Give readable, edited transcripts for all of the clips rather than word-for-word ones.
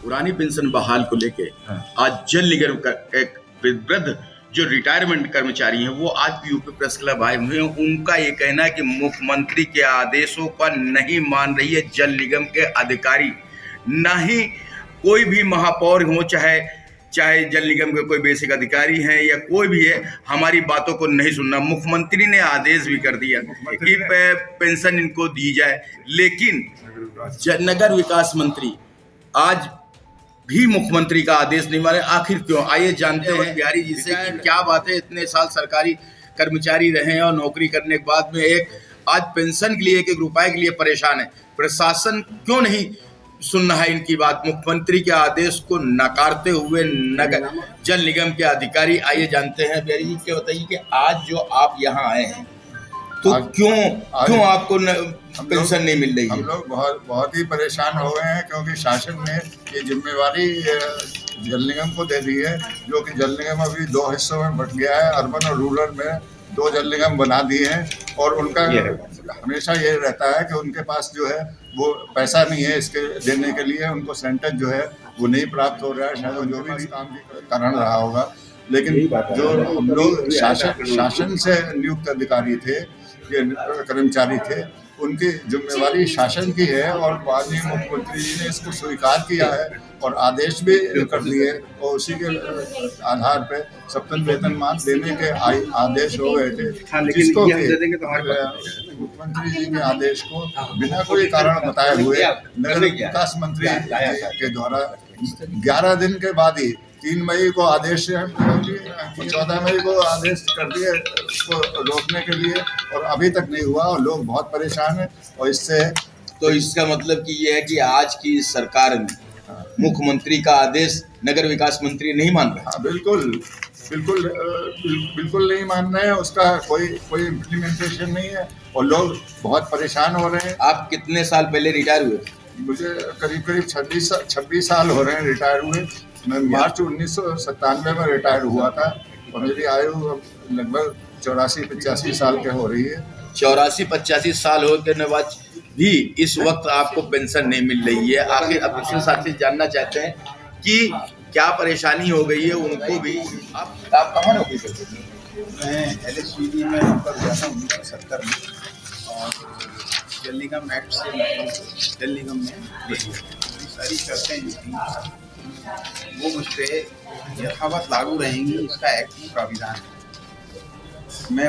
पुरानी पेंशन बहाल को लेके आज जल निगम का एक वृद्ध जो रिटायरमेंट कर्मचारी हैं वो आज यूपी प्रेस क्लब आए हुए हैं। उनका ये कहना है कि मुख्यमंत्री के आदेशों का नहीं मान रही है जल निगम के अधिकारी, ना ही कोई भी महापौर हो, चाहे जल निगम के कोई बेसिक अधिकारी हैं या कोई भी है, हमारी बातों को नहीं सुनना। मुख्यमंत्री ने आदेश भी कर दिया कि पेंशन इनको दी जाए, लेकिन नगर विकास मंत्री आज भी मुख्यमंत्री का आदेश नहीं माने। आखिर क्यों? आइए जानते हैं बिहारी जी से कि क्या बात है। इतने साल सरकारी कर्मचारी रहे हैं और नौकरी करने के बाद में एक आज पेंशन के लिए एक रुपए के लिए परेशान है। प्रशासन क्यों नहीं सुन रहा है इनकी बात? मुख्यमंत्री के आदेश को नकारते हुए नगर जल निगम के अधिकारी, आइए जानते हैं बिहारी जी, क्या बताइए कि आज जो आप यहाँ आए हैं तो क्यों आपको पेंशन नहीं मिल रही है? हम लोग बहुत ही परेशान हो गए हैं, क्योंकि शासन ने ये जिम्मेवारी जल निगम को दे दी है, जो कि जल निगम अभी 2 हिस्सों में बंट गया है। अर्बन और रूरल में 2 जल निगम बना दिए हैं और उनका हमेशा ये रहता है कि उनके पास जो है वो पैसा नहीं है इसके देने के लिए, उनको सेंटेज जो है वो नहीं प्राप्त हो रहा है। शायद वो जो भी इस काम के कारण रहा होगा, लेकिन जो हम लोग शासन से नियुक्त अधिकारी थे, कर्मचारी थे, उनकी जिम्मेवारी शासन की है और माननीय मुख्यमंत्री जी ने इसको स्वीकार किया है और आदेश भी कर दिए और उसी के आधार पे सप्तन वेतनमान देने के आदेश हो गए थे, जिसको मुख्यमंत्री जी के आदेश को बिना कोई कारण बताए हुए नगर विकास मंत्री के द्वारा 11 दिन के बाद ही 3 मई को आदेश, 14 मई को आदेश कर दिए उसको रोकने के लिए, और अभी तक नहीं हुआ और लोग बहुत परेशान हैं। और इससे तो इसका मतलब कि ये है कि आज की सरकार में मुख्यमंत्री का आदेश नगर विकास मंत्री नहीं मान रहा। बिल्कुल नहीं मान रहे हैं, उसका कोई इम्प्लीमेंटेशन नहीं है और लोग बहुत परेशान हो रहे हैं। आप कितने साल पहले रिटायर हुए? मुझे करीब 26 साल हो रहे हैं रिटायर हुए। मैं मार्च 1997 में रिटायर हुआ था और मेरी आयु लगभग 84-85 साल के हो रही है। 84-85 साल होने के बाद भी इस वक्त आपको पेंशन नहीं मिल रही है। आखिर अब दूसरे साथी जानना चाहते हैं कि क्या परेशानी हो गई है उनको भी। आप कहाँ नौकरी करते थे? मैं LSVD में नौकर हुआ था 1970 में, और जल निगम एक्ट से जल निगम में ले लिया। सारी शर्तें जो थी वो मुझ पर यथावत लागू रहेंगी, इसका एक्ट में प्राविधान है। मैं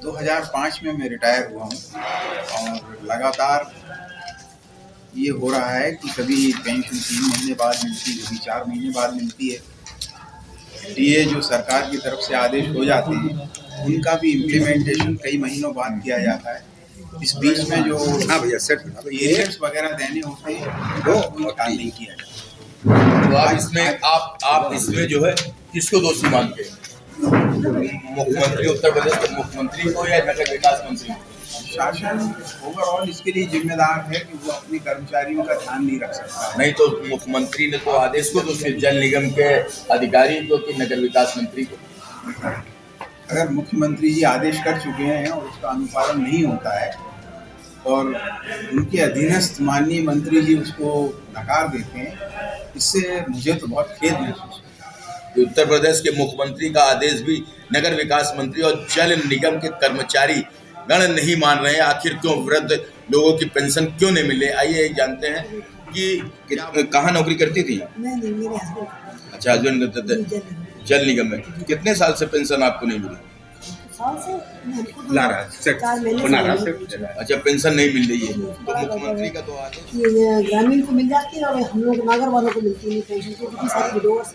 2005 में मैं रिटायर हुआ हूँ और लगातार ये हो रहा है कि कभी पेंशन 3 महीने बाद मिलती है, कभी 4 महीने बाद मिलती है। DA जो सरकार की तरफ से आदेश हो जाते हैं उनका भी इम्प्लीमेंटेशन कई महीनों बाद किया जाता है। इस बीच में जो पीरियड्स वगैरह देने होते हैं वो भुगतान नहीं किया जाता। तो आप इसमें जो है किसको दोषी मानते हैं? मुख्यमंत्री, उत्तर प्रदेश के मुख्यमंत्री को या नगर विकास मंत्री? शासन ओवरऑल इसके लिए जिम्मेदार है कि वो अपने कर्मचारियों का ध्यान नहीं रख सकता। नहीं तो मुख्यमंत्री ने तो आदेश को तो सिर्फ जल निगम के अधिकारी को कि नगर विकास मंत्री को? अगर मुख्यमंत्री जी आदेश कर चुके हैं और उसका अनुपालन नहीं होता है और उनके अधीनस्थ माननीय मंत्री जी उसको नकार देते हैं, इससे मुझे तो बहुत खेद महसूस होता है। उत्तर प्रदेश के मुख्यमंत्री का आदेश भी नगर विकास मंत्री और जल निगम के कर्मचारी गण नहीं मान रहे हैं। आखिर क्यों? वृद्ध लोगों की पेंशन क्यों नहीं मिले? आइए जानते हैं कि कहाँ नौकरी करती थी? मेरे हस्बैंड। अच्छा, हस्बैंड करते थे जल निगम में। कितने साल से पेंशन आपको नहीं मिली? साल से अच्छा, पेंशन नहीं मिल रही है तो मुख्यमंत्री का तो आदेश ग्रामीण को मिल जाती है और हम लोग नागर वालों को मिलती नहीं पेंशन, क्योंकि सारी विडोवर्स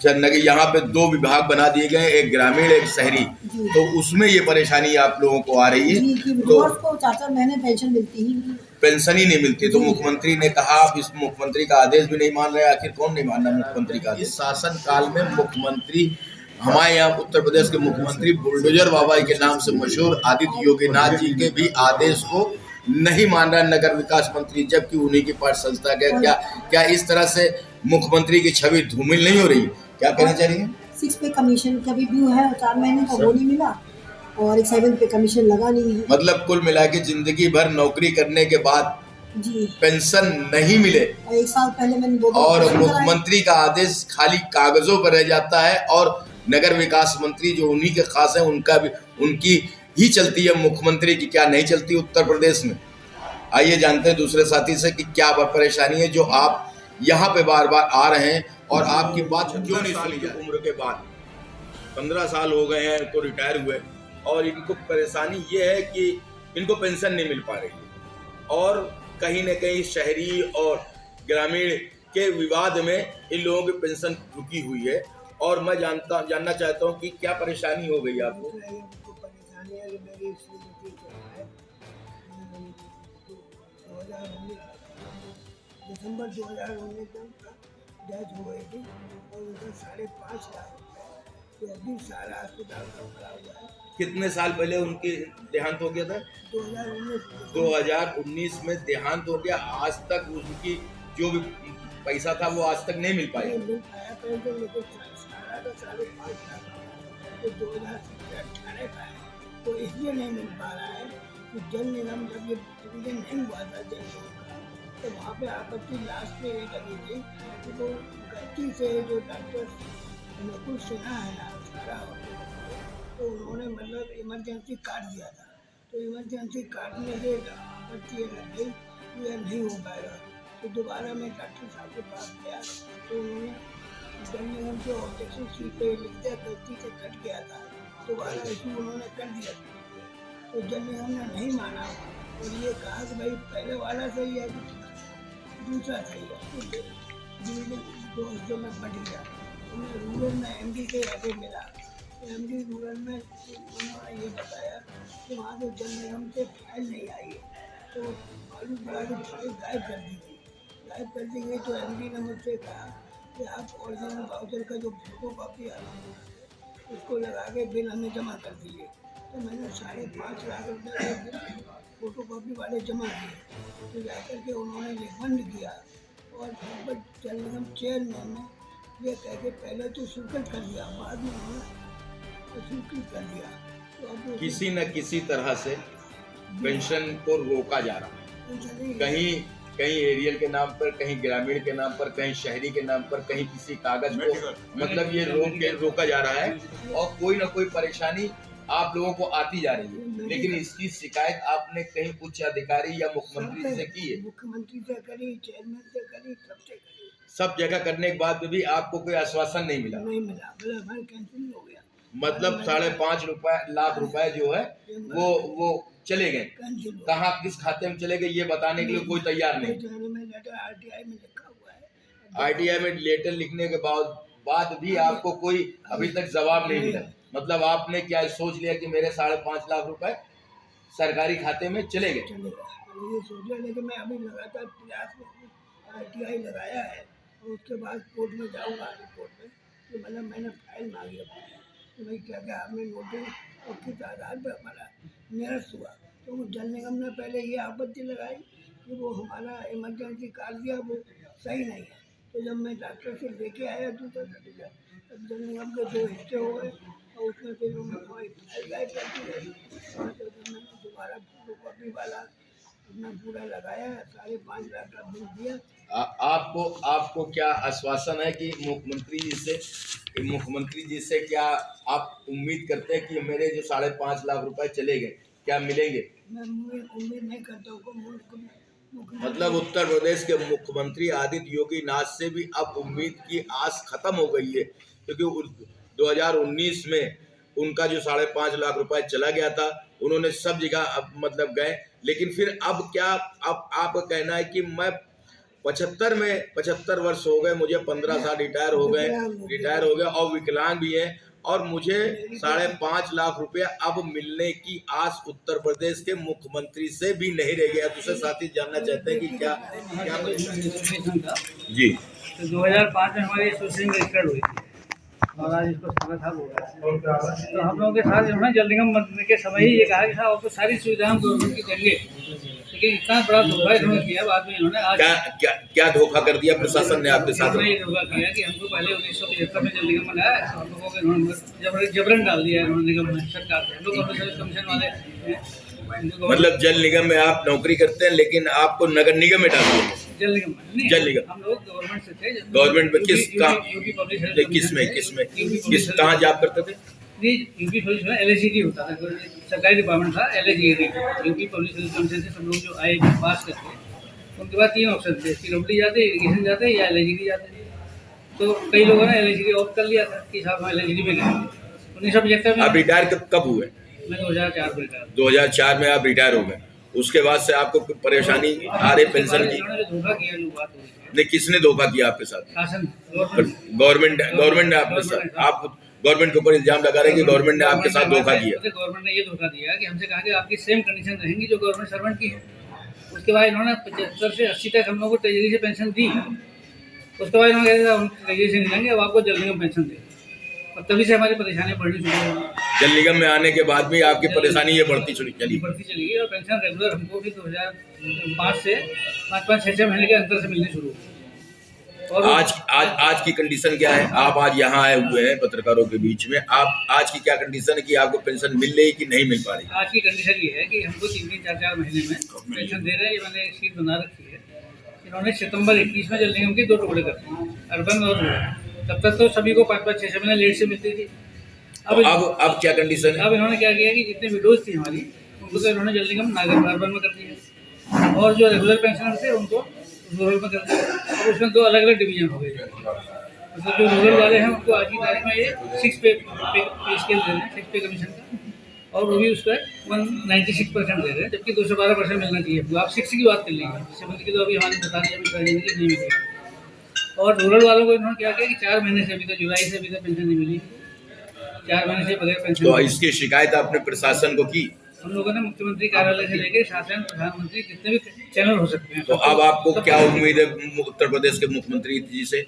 नगर यहाँ पे 2 विभाग बना दिए गए, एक ग्रामीण एक शहरी, तो उसमें ये परेशानी आप लोगों को आ रही है। तो 4-4 महीने पेंशन मिलती ही पेंशन ही नहीं मिलती। तो मुख्यमंत्री ने कहा आप इस मुख्यमंत्री का आदेश भी नहीं मान रहे। आखिर कौन नहीं मान रहा मुख्यमंत्री का? इस शासन काल में मुख्यमंत्री, हमारे यहाँ उत्तर प्रदेश के मुख्यमंत्री बुलडोजर बाबा के नाम से मशहूर आदित्य योगीनाथ जी के भी आदेश को नहीं मान रहा नगर विकास मंत्री, जबकि उन्हीं की पार्ट संस्था का क्या इस तरह से मुख्यमंत्री की छवि धूमिल नहीं हो रही? क्या कहना चाह रही है? 6 पे कमीशन का भी ड्यू है, 4 महीने का वो नहीं मिला और एक 7 पे कमीशन लगा नहीं है। मतलब कुल मिला के जिंदगी भर नौकरी करने के बाद जी। पेंशन नहीं मिले 1 साल पहले मैंने 2 और ऑपरेशन कराए। मुख्यमंत्री का आदेश खाली कागजों पर रह जाता है और नगर विकास मंत्री जो उन्हीं के खास है उनकी ही चलती है, मुख्यमंत्री की क्या नहीं चलती उत्तर प्रदेश में। आइए जानते हैं दूसरे साथी से कि क्या परेशानी है जो आप यहाँ पे बार बार आ रहे हैं और आपकी बात क्यों नहीं सुनी जाती। उम्र के बाद 15 साल हो गए हैं तो रिटायर हुए और इनको परेशानी ये है कि इनको पेंशन नहीं मिल पा रही है और कहीं न कहीं शहरी और ग्रामीण के विवाद में इन लोगों की पेंशन रुकी हुई है और मैं जानना चाहता हूँ कि क्या परेशानी हो गई आपको। परेशानी है कि मेरी श्रीमती जो है 2019 दिसंबर 2019 में डेथ हो गई थी और उनका 5.5 लाख तो अभी सारा अस्पताल का पड़ा हुआ है। कितने साल पहले उनकी देहांत हो गया था? 2019 में देहांत हो गया। आज तक उनकी जो भी पैसा था वो आज तक नहीं मिल पाया। मिल पाया पेंशन लेकिन सारा का 5.5 लाख तो 2018 का है तो इसलिए नहीं मिल पा रहा है कि जल निगम जब ये डिवीजन नहीं हुआ था जल निगम का तो वहाँ पे आपत्ति लास्ट में ये लगी थी कि वो गलती से जो डॉक्टर नकुल सिन्हा है सारा तो उन्होंने मतलब इमरजेंसी काट दिया था तो इमरजेंसी काटने से आपत्ति ये लग गई कि यह नहीं हो पाएगा तो दोबारा मैं डॉक्टर साहब के पास गया तो उन्होंने जल निगम के ऑब्जेक्शन शीट पे लिख दिया गलती से कट गया था दोबारा इशू उन्होंने कर दिया तो जल निगम ने नहीं माना और ये कहा कि भाई पहले वाला सही है दूसरा सही है डिवीजन 2 हिस्सों में बढ़ गया उन्हें रूरल में एमडी के आगे मिला एमडी रूरल में उन्होंने ये बताया कि वहाँ से जल निगम से फाइल नहीं आई है तो मालूम पड़ा कि फाइल गायब कर दी गई तो एमडी ने मुझसे कहा कि आप ओरिजिनल वाउचर का जो फोटो कॉपी आता है उसको लगा के बिल हमें जमा कर दीजिए तो मैंने 5.5 लाख रुपये के बिल फोटो कॉपी वाले जमा किए तो जाकर के उन्होंने रिफंड किया और फिर जल निगम चेयरमैन ने ये कह के पहले तो स्वीकृत कर दिया बाद में उन्होंने स्वीकृत कर दिया तो अब किसी न किसी तरह से पेंशन को रोका जा रहा है, कहीं एरियल के नाम पर, कहीं ग्रामीण के नाम पर, कहीं शहरी के नाम पर, कहीं किसी कागज को मतलब ये रोका जा रहा है और कोई ना कोई परेशानी आप लोगों को आती जा रही है। लेकिन इसकी शिकायत आपने कहीं उच्च अधिकारी या मुख्यमंत्री से की है? मुख्यमंत्री से करी, चेयरमैन से करी, सबसे करी, सब जगह करने के बाद भी आपको कोई आश्वासन नहीं मिला? नहीं मिला, हमारे कैंसिल हो गया। मतलब 5.5 लाख रुपए जो है वो चले गए। कहाँ किस खाते में चले गए ये बताने के लिए कोई तैयार नहीं। आरटीआई में लिखा हुआ है। आरटीआई में लेटर लिखने के बाद भी आपको कोई अभी तक जवाब नहीं मिला। मतलब आपने क्या सोच लिया कि मेरे 5.5 लाख रुपए सरकारी खाते में चले गए? ये सोच लिया, लेकिन मैं अभी लगातार प्रयास में आरटीआई लगाया है और उसके बाद कोर्ट में जाऊँगा कोर्ट में कि मतलब मैंने फाइल मांगी अपनी कि भाई क्या क्या आपने नोटिस और किस आधार पर हमारा निरस्त हुआ। तो जल निगम ने पहले ये आपत्ति लगाई कि वो हमारा इमरजेंसी काट दिया वो सही नहीं है। तो जब मैं डॉक्टर से लेके आया दूसरा सर्टिफिकेट तब जल निगम के 2 हिस्से हो गए और उसमें फिर हमारी फाइल गायब कर दी गई और तो जब मैंने दोबारा फोटो कॉपी वाला अपना पूरा लगाया 5.5 लाख का बिल दिया। आपको क्या आश्वासन है कि मुख्यमंत्री जी से क्या आप उम्मीद करते हैं कि मेरे जो 5.5 लाख रुपए चले गए क्या मिलेंगे? मैं उम्मीद नहीं करता हूँ। मतलब उत्तर प्रदेश के मुख्यमंत्री आदित्य योगी नाथ से भी अब उम्मीद की आस खत्म हो गई है क्योंकि 2019 में उनका जो 5.5 लाख रुपए चला गया था उन्होंने सब जगह मतलब गए। लेकिन फिर अब क्या अब आपका कहना है कि मैं 75 वर्ष हो गए, मुझे 15 साल रिटायर हो गए और विकलांग भी है और मुझे 5.5 लाख रुपया अब मिलने की आस उत्तर प्रदेश के मुख्यमंत्री से भी नहीं रह गया। दूसरे साथी जानना चाहते हैं कि क्या जी। तो 2005 में हमारी एसोसिएशन रजिस्टर्ड हुई थी और आज इसको 7 साल हो गए। तो हम लोगों के साथ जो है जल निगम बनने के समय ही ये कहा कि साहब आपको सारी सुविधाएं हम गवर्नमेंट की देंगे, लेकिन इतना बड़ा धोखा इन्होंने किया। बाद में इन्होंने आज क्या धोखा कर दिया प्रशासन ने आपके साथ? ये धोखा किया कि हमको पहले 1975 में जल निगम बनाया तो हम लोगों को इन्होंने जबरन डाल दिया इन्होंने निगम में सरकार से। हम लोग कमीशन वाले मतलब जल निगम में आप नौकरी करते हैं, लेकिन आपको नगर निगम में डाल दिया। जल निगम में नहीं, जल निगम। हम लोग गवर्नमेंट से थे। गवर्नमेंट में किस कहाँ यूपी पब्लिक हेल्थ किस कहाँ जॉब करते थे? यूपी पुलिस में LHED होता था, सरकारी डिपार्टमेंट था LHED। UP public health commission से सब लोग जो आए पास करते, उनके बाद 3 ऑप्शन थे, PWD जाते, इरिगेशन जाते या LHED जाते। तो कई लोगों ने LHED ऑप्ट कर लिया था कि साहब हम LHED में गए। 1975 में आप रिटायर कब हुए? मैं 2004 में रिटायर। 2004 में आप रिटायर हो गए। उसके बाद से आपको कोई परेशानी आ रही पेंशन की? इन्होंने जो धोखा किया, जो बात हो रही है, नहीं, किसने धोखा किया आपके साथ? शासन गवर्नमेंट ने आपके साथ, आप गवर्नमेंट के ऊपर इल्जाम लगा रहे हैं कि गवर्नमेंट ने आपके साथ धोखा किया। गवर्नमेंट ने ये धोखा दिया कि हमसे कहा कि आपकी सेम कंडीशन रहेंगी जो गवर्नमेंट सर्वेंट की है। उसके बाद इन्होंने 75 से 80 तक हम लोग को ट्रेजरी से पेंशन दी। उसके बाद इन्होंने कहा हम ट्रेजरी से नहीं देंगे, अब आपको जल निगम पेंशन दें। और तभी से हमारी परेशानियाँ बढ़नी शुरू हो गई। जल निगम में आने के बाद भी आपकी परेशानी ये बढ़ती चली बढ़ती चली गई और पेंशन रेगुलर हमको भी 2005 से 5-5, 6-6 महीने के अंतर से मिलनी शुरू हुई। और आज की कंडीशन क्या है? आप आज यहाँ आए हुए हैं पत्रकारों के बीच में, आप आज की क्या कंडीशन है कि आपको पेंशन मिल रही कि नहीं मिल पा रही? आज की कंडीशन ये है कि हमको 3-3, 4-4 महीने में पेंशन दे रहे हैं। ये मैंने एक शीट बना रखी है। इन्होंने सितंबर 21 में जल निगम के 2 टुकड़े कर दिए, अर्बन और रूरल। तब तक तो सभी को 5-5, 6-6 महीने लेट से मिलती थी। अब क्या कंडीशन है? अब इन्होंने क्या किया कि जितने विडोज थी हमारी, उनको तो इन्होंने जल निगम नागर अर्बन में कर दिया, और जो रेगुलर पेंशनर थे उनको रूरल में कर दिया। और उसमें 2 अलग-अलग डिवीजन हो गए। मतलब जो रूरल वाले हैं उनको आज की तारीख में ये 6 पे स्केल दे रहे हैं, 6 पे कमीशन का, और वो भी उसका 196% दे रहे हैं, जबकि 212% मिलना चाहिए। आप 6 की बात कर लीजिए, 70 की तो अभी हमारे बता दिया अभी नहीं मिलेगी। और रूरल वालों को इन्होंने क्या किया कि 4 महीने से अभी तक, जुलाई से अभी तक पेंशन नहीं मिली, 4 महीने से बगैर पेंशन। तो इसकी शिकायत आपने प्रशासन को की? हम लोगों ने मुख्यमंत्री कार्यालय से लेकर शासन, प्रधानमंत्री, जितने भी चैनल हो सकते हैं। तो अब आपको क्या उम्मीद है उत्तर प्रदेश के मुख्यमंत्री जी से?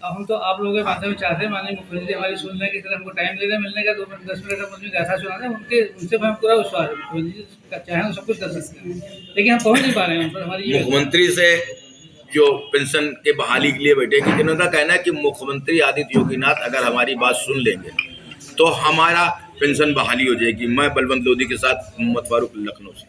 अब हम तो आप लोगों के माध्यम से चाहते हैं माननीय मुख्यमंत्री हमारी सुनने की तरह हमको टाइम दे रहे मिलने का, 2-10 मिनट का मुझे गाथा सुना दें, उनसे हमें पूरा विश्वास है। मुख्यमंत्री चाहें तो सब कुछ कर सकते हैं, लेकिन हम पहुँच नहीं पा रहे हैं। हमारी मुख्यमंत्री से जो पेंशन के बहाली के लिए बैठे, क्योंकि उनका कहना है कि मुख्यमंत्री आदित्य योगीनाथ अगर हमारी बात सुन लेंगे तो हमारा पेंशन बहाली हो जाएगी। मैं बलवंत लोधी के साथ मोहम्मद फारूक, लखनऊ से।